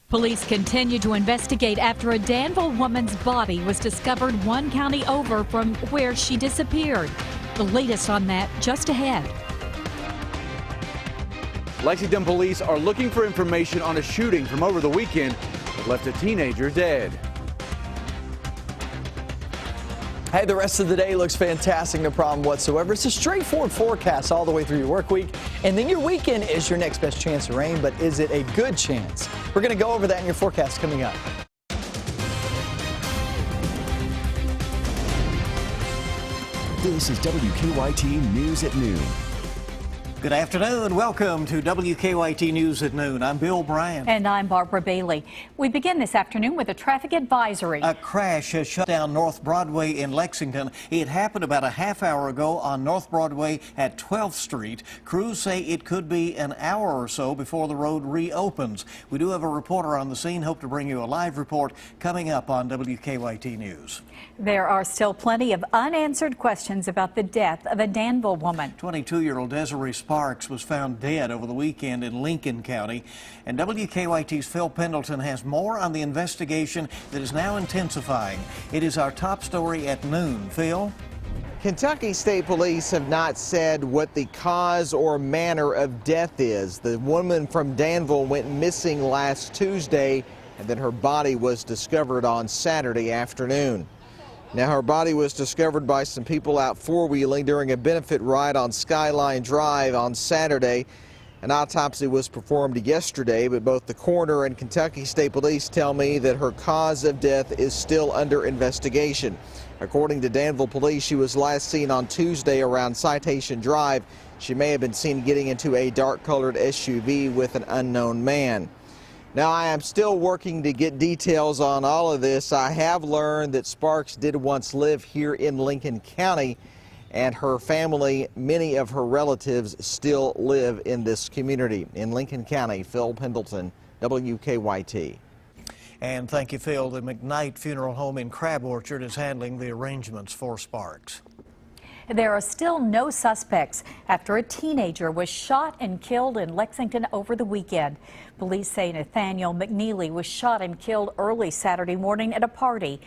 Police continue to investigate after a Danville woman's body was discovered one county over from where she disappeared. The latest on that just ahead. Lexington police are looking for information on a shooting from over the weekend that left a teenager dead. Hey, the rest of the day looks fantastic, no problem whatsoever. It's a straightforward forecast all the way through your work week. And then your weekend is your next best chance of rain, but is it a good chance? We're going to go over that in your forecast coming up. This is WKYT News at Noon. Good afternoon. Welcome to WKYT News at Noon. I'm Bill Bryant. And I'm Barbara Bailey. We begin this afternoon with a traffic advisory. A crash has shut down North Broadway in Lexington. It happened about a half hour ago on North Broadway at 12th Street. Crews say it could be an hour or so before the road reopens. We do have a reporter on the scene. Hope to bring you a live report coming up on WKYT News. There are still plenty of unanswered questions about the death of a Danville woman. 22-year-old Desiree Sparks was found dead over the weekend in Lincoln County. And WKYT's Phil Pendleton has more on the investigation that is now intensifying. It is our top story at noon. Phil? Kentucky State Police have not said what the cause or manner of death is. The woman from Danville went missing last Tuesday, and then her body was discovered on Saturday afternoon. Now, her body was discovered by some people out four-wheeling during a benefit ride on Skyline Drive on Saturday. An autopsy was performed yesterday, but both the coroner and Kentucky State Police tell me that her cause of death is still under investigation. According to Danville Police, she was last seen on Tuesday around Citation Drive. She may have been seen getting into a dark-colored SUV with an unknown man. Now, I am still working to get details on all of this. I have learned that Sparks did once live here in Lincoln County, and her family, many of her relatives, still live in this community. In Lincoln County, Phil Pendleton, WKYT. And thank you, Phil. The McKnight Funeral Home in Crab Orchard is handling the arrangements for Sparks. There are still no suspects after a teenager was shot and killed in Lexington over the weekend. Police say Nathaniel McNeely was shot and killed early Saturday morning at a party.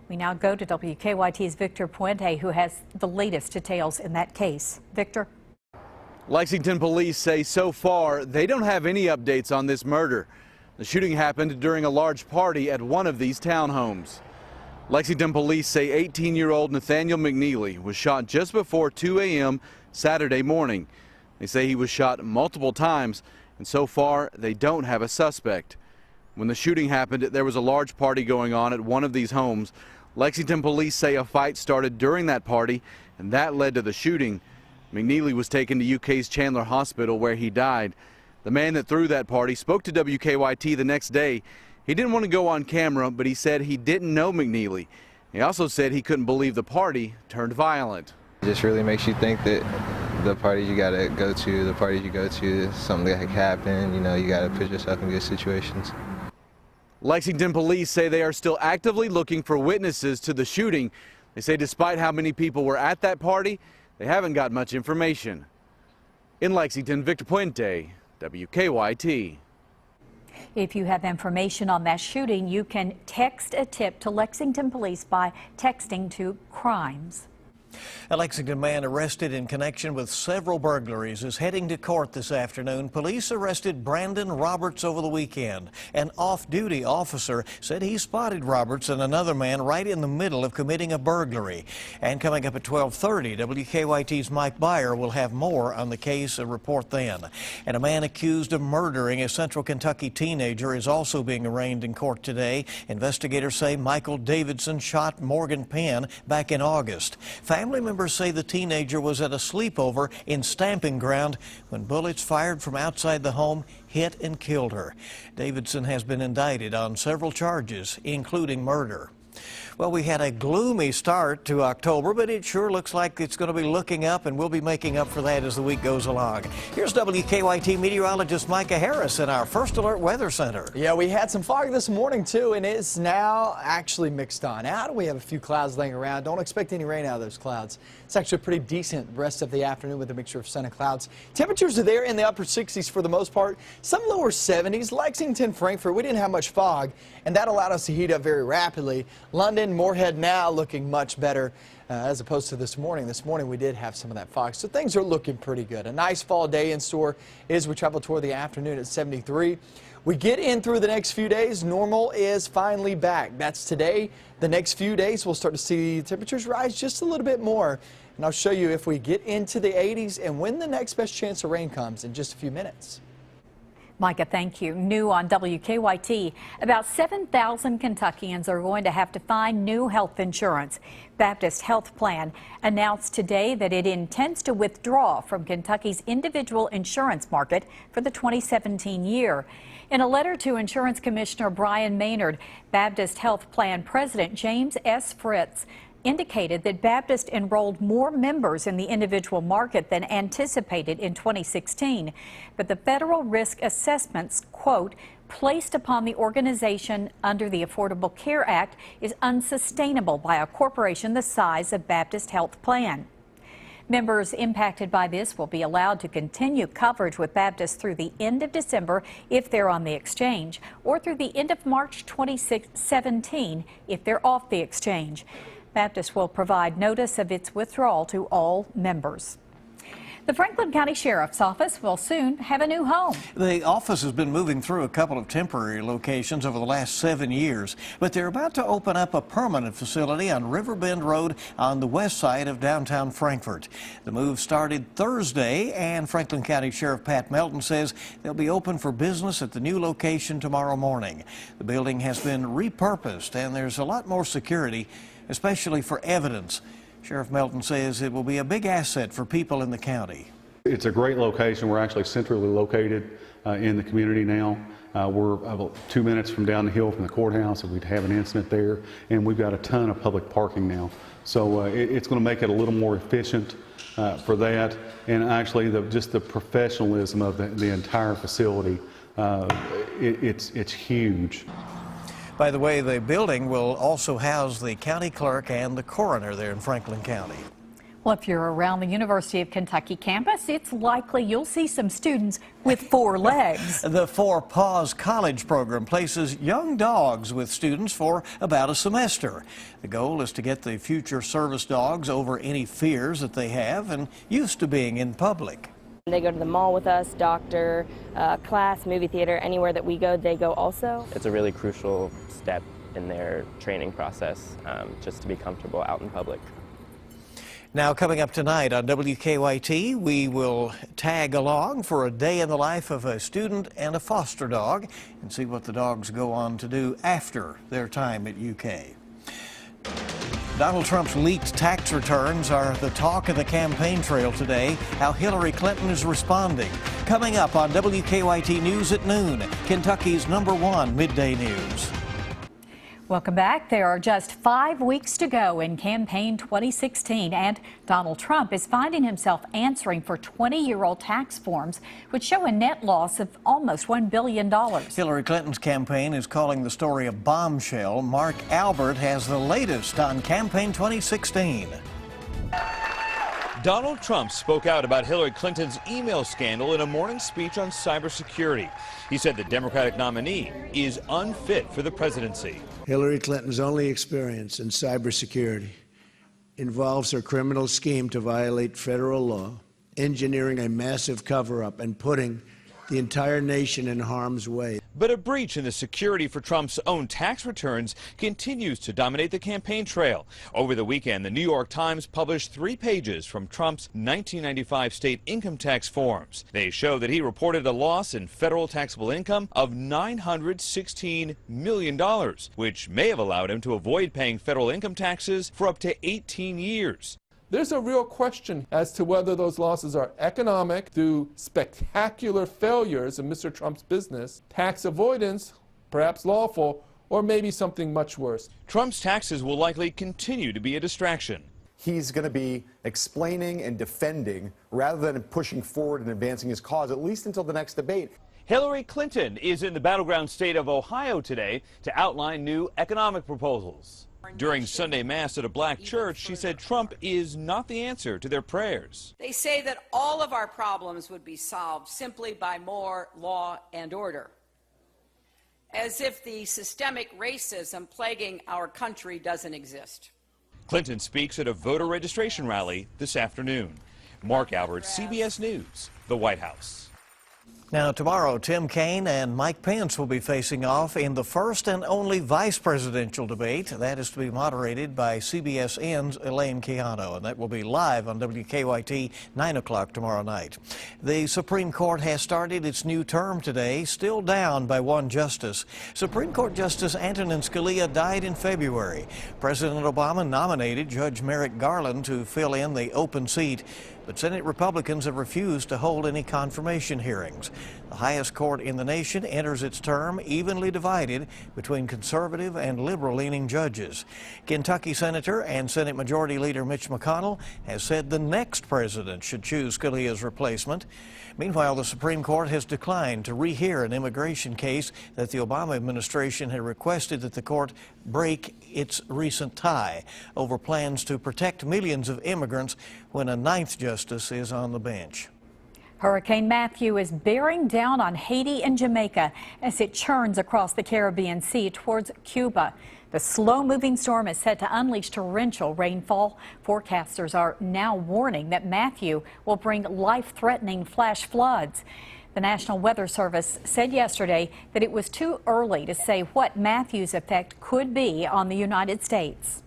We now go to WKYT's Victor Puente, who has the latest details in that case. Victor? Lexington police say so far they don't have any updates on this murder. The shooting happened during a large party at one of these townhomes. Lexington police say 18-year-old Nathaniel McNeely was shot just before 2 a.m. Saturday morning. They say he was shot multiple times, and so far they don't have a suspect. When the shooting happened, there was a large party going on at one of these homes. Lexington police say a fight started during that party, and that led to the shooting. McNeely was taken to UK's Chandler Hospital, where he died. The man that threw that party spoke to WKYT the next day. He didn't want to go on camera, but he said he didn't know McNeely. He also said he couldn't believe the party turned violent. It just really makes you think that the parties you got to go to, the parties you go to, something that could happen. You know, you got to put yourself in good situations. Lexington police say they are still actively looking for witnesses to the shooting. They say despite how many people were at that party, they haven't got much information. In Lexington, Victor Puente, WKYT. If you have information on that shooting, you can text a tip to Lexington Police by texting to crimes. A Lexington man arrested in connection with several burglaries is heading to court this afternoon. Police arrested Brandon Roberts over the weekend. An off-duty officer said he spotted Roberts and another man right in the middle of committing a burglary. And coming up at 12:30, WKYT's Mike Byer will have more on the case, a report then. And a man accused of murdering a Central Kentucky teenager is also being arraigned in court today. Investigators say Michael Davidson shot Morgan Penn back in August. Family members say the teenager was at a sleepover in Stamping Ground when bullets fired from outside the home hit and killed her. Davidson has been indicted on several charges, including murder. Well, we had a gloomy start to October, but it sure looks like it's going to be looking up, and we'll be making up for that as the week goes along. Here's WKYT meteorologist Micah Harris in our First Alert Weather Center. Yeah, we had some fog this morning too, and it's now actually mixed on out. We have a few clouds laying around. Don't expect any rain out of those clouds. It's actually a pretty decent rest of the afternoon with a mixture of sun and clouds. Temperatures are there in the upper 60s for the most part. Some lower 70s. Lexington, Frankfort, we didn't have much fog, and that allowed us to heat up very rapidly. London, Moorhead now looking much better as opposed to this morning. This morning we did have some of that fog, so things are looking pretty good. A nice fall day in store as we travel toward the afternoon at 73. We get in through the next few days. Normal is finally back. That's today. The next few days we'll start to see temperatures rise just a little bit more. And I'll show you if we get into the 80s and when the next best chance of rain comes in just a few minutes. Micah, thank you. New on WKYT, about 7,000 Kentuckians are going to have to find new health insurance. Baptist Health Plan announced today that it intends to withdraw from Kentucky's individual insurance market for the 2017 year. In a letter to Insurance Commissioner Brian Maynard, Baptist Health Plan President James S. Fritz indicated that Baptist enrolled more members in the individual market than anticipated in 2016. But the federal risk assessments, quote, placed upon the organization under the Affordable Care Act is unsustainable by a corporation the size of Baptist Health Plan. Members impacted by this will be allowed to continue coverage with Baptist through the end of December if they're on the exchange, or through the end of March 2017 if they're off the exchange. Baptist will provide notice of its withdrawal to all members. The Franklin County Sheriff's Office will soon have a new home. The office has been moving through a couple of temporary locations over the last 7 years, but they're about to open up a permanent facility on Riverbend Road on the west side of downtown Frankfort. The move started Thursday, and Franklin County Sheriff Pat Melton says they'll be open for business at the new location tomorrow morning. The building has been repurposed, and there's a lot more security, especially for evidence. Sheriff Melton says it will be a big asset for people in the county. It's a great location. We're actually centrally located in the community now. We're about 2 minutes from down the hill from the courthouse if we'd have an incident there, and we've got a ton of public parking now. So it's going to make it a little more efficient for that, and actually just the professionalism of the entire facility, it's huge. By the way, the building will also house the county clerk and the coroner there in Franklin County. Well, if you're around the University of Kentucky campus, it's likely you'll see some students with 4 legs. The Four Paws College program places young dogs with students for about a semester. The goal is to get the future service dogs over any fears that they have and used to being in public. They go to the mall with us, doctor, class, movie theater, anywhere that we go, they go also. It's a really crucial step in their training process, just to be comfortable out in public. Now, coming up tonight on WKYT, we will tag along for a day in the life of a student and a foster dog and see what the dogs go on to do after their time at UK. Donald Trump's leaked tax returns are the talk of the campaign trail today. How Hillary Clinton is responding. Coming up on WKYT News at noon, Kentucky's #1 midday news. Welcome back. There are just 5 weeks to go in campaign 2016, and Donald Trump is finding himself answering for 20-year-old tax forms, which show a net loss of almost $1 billion. Hillary Clinton's campaign is calling the story a bombshell. Mark Albert has the latest on campaign 2016. Donald Trump spoke out about Hillary Clinton's email scandal in a morning speech on cybersecurity. He said the Democratic nominee is unfit for the presidency. Hillary Clinton's only experience in cybersecurity involves her criminal scheme to violate federal law, engineering a massive cover-up, and putting the entire nation in harm's way. But a breach in the security for Trump's own tax returns continues to dominate the campaign trail. Over the weekend, the New York Times published 3 pages from Trump's 1995 state income tax forms. They show that he reported a loss in federal taxable income of $916 million, which may have allowed him to avoid paying federal income taxes for up to 18 years. There's a real question as to whether those losses are economic through spectacular failures of Mr. Trump's business, tax avoidance, perhaps lawful, or maybe something much worse. Trump's taxes will likely continue to be a distraction. He's going to be explaining and defending rather than pushing forward and advancing his cause, at least until the next debate. Hillary Clinton is in the battleground state of Ohio today to outline new economic proposals. During Sunday Mass at a black church, she said Trump is not the answer to their prayers. They say that all of our problems would be solved simply by more law and order, as if the systemic racism plaguing our country doesn't exist. Clinton speaks at a voter registration rally this afternoon. Mark Albert, CBS News, the White House. Now, tomorrow, Tim Kaine and Mike Pence will be facing off in the first and only vice presidential debate. That is to be moderated by CBSN's Elaine Quijano, and that will be live on WKYT 9 o'clock tomorrow night. The Supreme Court has started its new term today, still down by one justice. Supreme Court Justice Antonin Scalia died in February. President Obama nominated Judge Merrick Garland to fill in the open seat, but Senate Republicans have refused to hold any confirmation hearings. The highest court in the nation enters its term evenly divided between conservative and liberal-leaning judges. Kentucky Senator and Senate Majority Leader Mitch McConnell has said the next president should choose Scalia's replacement. Meanwhile, the Supreme Court has declined to rehear an immigration case that the Obama administration had requested that the court break its recent tie over plans to protect millions of immigrants when a ninth justice is on the bench. Hurricane Matthew is bearing down on Haiti and Jamaica as it churns across the Caribbean Sea towards Cuba. The slow-moving storm is set to unleash torrential rainfall. Forecasters are now warning that Matthew will bring life-threatening flash floods. The National Weather Service said yesterday that it was too early to say what Matthew's effect could be on the United States.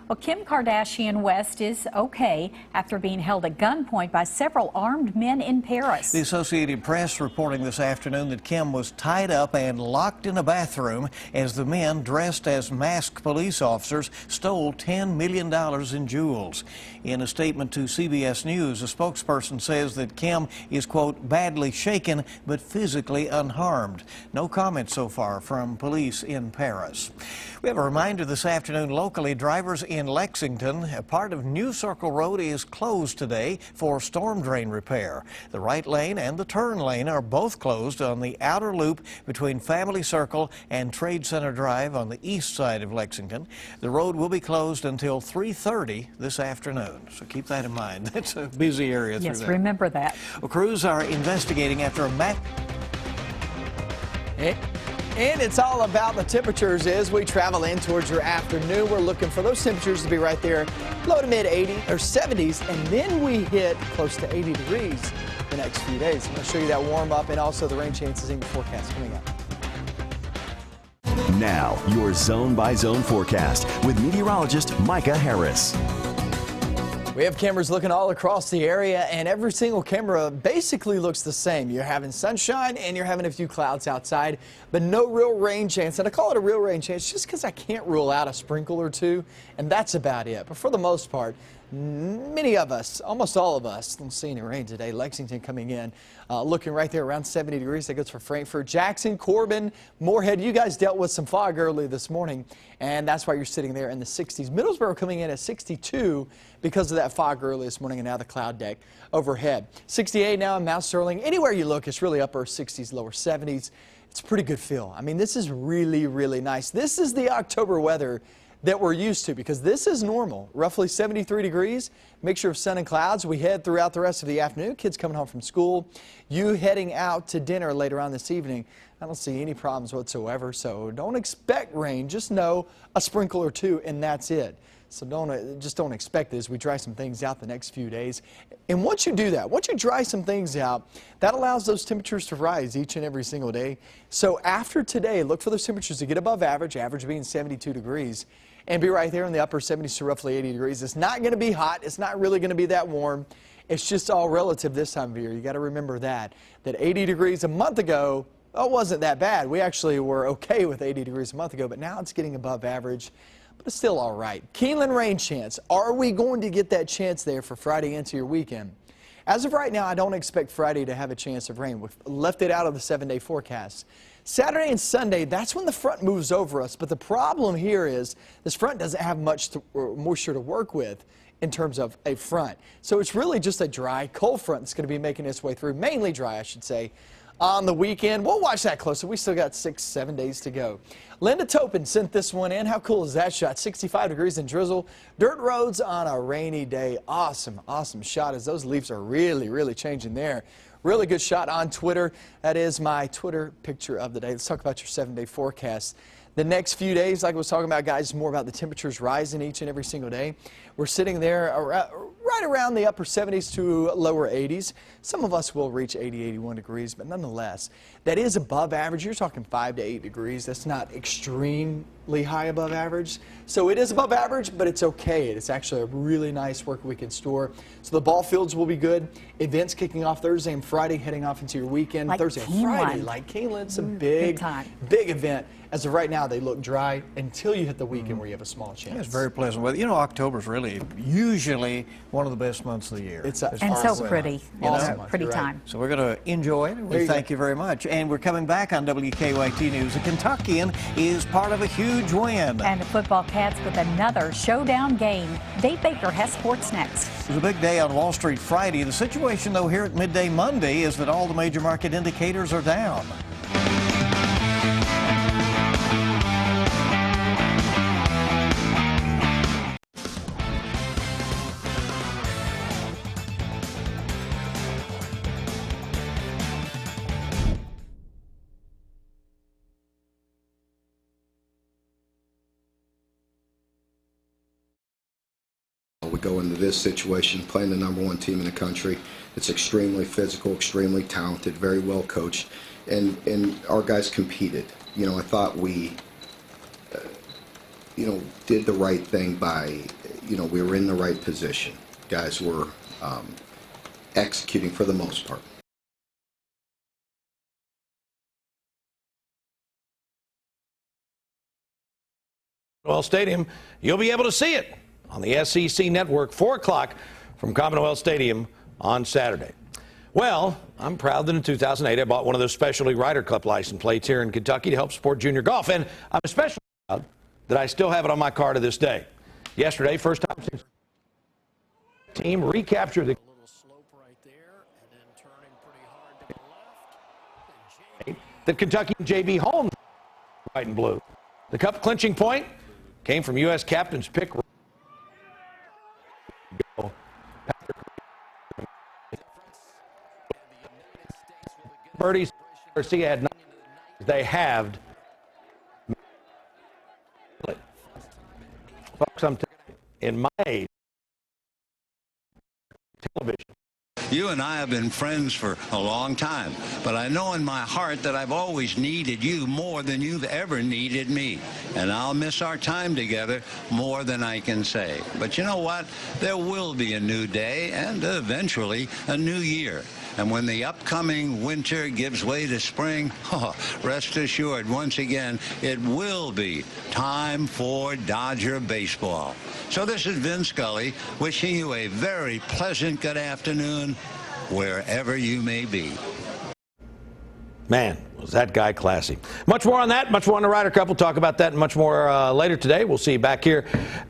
Well, Kim Kardashian West is okay after being held at gunpoint by several armed men in Paris. The Associated Press reporting this afternoon that Kim was tied up and locked in a bathroom as the men, dressed as masked police officers, stole $10 million in jewels. In a statement to CBS News, a spokesperson says that Kim is, quote, badly shaken but physically unharmed. No comment so far from police in Paris. We have a reminder this afternoon locally. Drivers in Lexington, a part of New Circle Road is closed today for storm drain repair. The right lane and the turn lane are both closed on the outer loop between Family Circle and Trade Center Drive on the east side of Lexington. The road will be closed until 3:30 this afternoon, so keep that in mind. It's a busy area through there. Yes, remember that. Well, crews are investigating after a And it's all about the temperatures as we travel in towards your afternoon. We're looking for those temperatures to be right there, low to mid 80s or 70s, and then we hit close to 80 degrees the next few days. I'm going to show you that warm up and also the rain chances in your forecast coming up. Now, your zone by zone forecast with meteorologist Micah Harris. We have cameras looking all across the area, and every single camera basically looks the same. You're having sunshine and you're having a few clouds outside, but no real rain chance. And I call it a real rain chance just because I can't rule out a sprinkle or two, and that's about it. But for the most part, many of us, almost all of us, don't see any rain today. Lexington coming in, looking right there around 70 degrees. That goes for Frankfort, Jackson, Corbin, Moorhead. You guys dealt with some fog early this morning, and that's why you're sitting there in the 60s. Middlesboro coming in at 62 because of that fog early this morning, and now the cloud deck overhead. 68 now in Mount Sterling. Anywhere you look, it's really upper 60s, lower 70s. It's a pretty good feel. I mean, this is really, really nice. This is the October weather that we're used to, because this is normal, roughly 73 degrees, mixture of sun and clouds. We head throughout the rest of the afternoon. Kids coming home from school, you heading out to dinner later on this evening. I don't see any problems whatsoever, so don't expect rain. Just know a sprinkle or two, and that's it. So don't expect this. We dry some things out the next few days. And once you do that, once you dry some things out, that allows those temperatures to rise each and every single day. So after today, look for those temperatures to get above average, average being 72 degrees, and be right there in the upper 70s to roughly 80 degrees. It's not going to be hot. It's not really going to be that warm. It's just all relative this time of year. You got to remember that 80 degrees a month ago, it wasn't that bad. We actually were okay with 80 degrees a month ago, but now it's getting above average. But it's still all right. Keeneland rain chance. Are we going to get that chance there for Friday into your weekend? As of right now, I don't expect Friday to have a chance of rain. We've left it out of the 7-day forecast. Saturday and Sunday, that's when the front moves over us. But the problem here is this front doesn't have much moisture to work with in terms of a front. So it's really just a dry, cold front that's going to be making its way through, mainly dry, I should say, on the weekend. We'll watch that closer. We still got 6-7 days to go. Linda Topin sent this one in. How cool is that shot? 65 degrees and drizzle. Dirt roads on a rainy day. Awesome, awesome shot as those leaves are really changing there. Really good shot on Twitter. That is my Twitter picture of the day. Let's talk about your 7-day forecast. The next few days, like I was talking about, guys, more about the temperatures rising each and every single day. We're sitting there right around the upper 70s to lower 80s. Some of us will reach 80, 81 degrees, but nonetheless, that is above average. You're talking 5 to 8 degrees. That's not extremely high above average. So it is above average, but it's okay. It's actually a really nice work week in store. So the ball fields will be good. Events kicking off Thursday and Friday, heading off into your weekend. Like Thursday and Friday, like Keeneland, it's a big event. As of right now, they look dry until you hit the weekend where you have a small chance. It's very pleasant weather. You know, October's really usually one of the best months of the year. It's and so pretty. Awesome. Pretty time. So we're going to enjoy it. We thank you very much. And we're coming back on WKYT News. A Kentuckian is part of a huge win. And the football Cats with another showdown game. Dave Baker has sports next. It was a big day on Wall Street Friday. The situation, though, here at midday Monday is that all the major market indicators are down. We go into this situation playing the #1 team in the country. It's extremely physical, extremely talented, very well coached, and our guys competed. You know, I thought we, did the right thing by, we were in the right position. Guys were executing for the most part. Commonwealth Stadium, you'll be able to see it on the SEC Network, 4 o'clock from Commonwealth Stadium on Saturday. Well, I'm proud that in 2008 I bought one of those specialty Ryder Cup license plates here in Kentucky to help support junior golf, and I'm especially proud that I still have it on my car to this day. Yesterday, first time since the team recaptured the that Kentucky and J.B. Holmes white and blue. The cup clinching point came from U.S. captain's pick. Birdies, Garcia had 9. They halved. Folks, I'm in my age, television. You and I have been friends for a long time, but I know in my heart that I've always needed you more than you've ever needed me. And I'll miss our time together more than I can say. But you know what? There will be a new day and eventually a new year. And when the upcoming winter gives way to spring, rest assured, once again, it will be time for Dodger baseball. So this is Vin Scully wishing you a very pleasant good afternoon wherever you may be. Man, was that guy classy. Much more on that, much more on the Ryder Cup. We'll talk about that and much more later today. We'll see you back here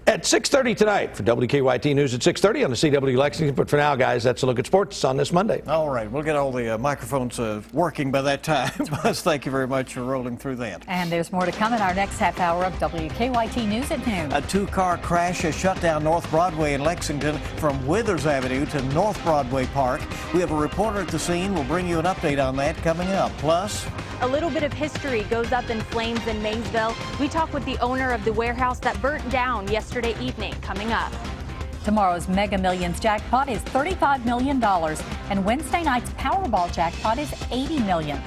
at 6:30 tonight for WKYT News at 6:30 on the CW Lexington. But for now, guys, that's a look at sports on this Monday. All right, we'll get all the microphones working by that time. Buzz, thank you very much for rolling through that. And there's more to come in our next half hour of WKYT News at noon. A 2-car crash has shut down North Broadway in Lexington from Withers Avenue to North Broadway Park. We have a reporter at the scene. We'll bring you an update on that coming up. Plus, a little bit of history goes up in flames in Maysville. We talk with the owner of the warehouse that burnt down yesterday evening. Coming up. Tomorrow's Mega Millions jackpot is $35 million, and Wednesday night's Powerball jackpot is $80 million.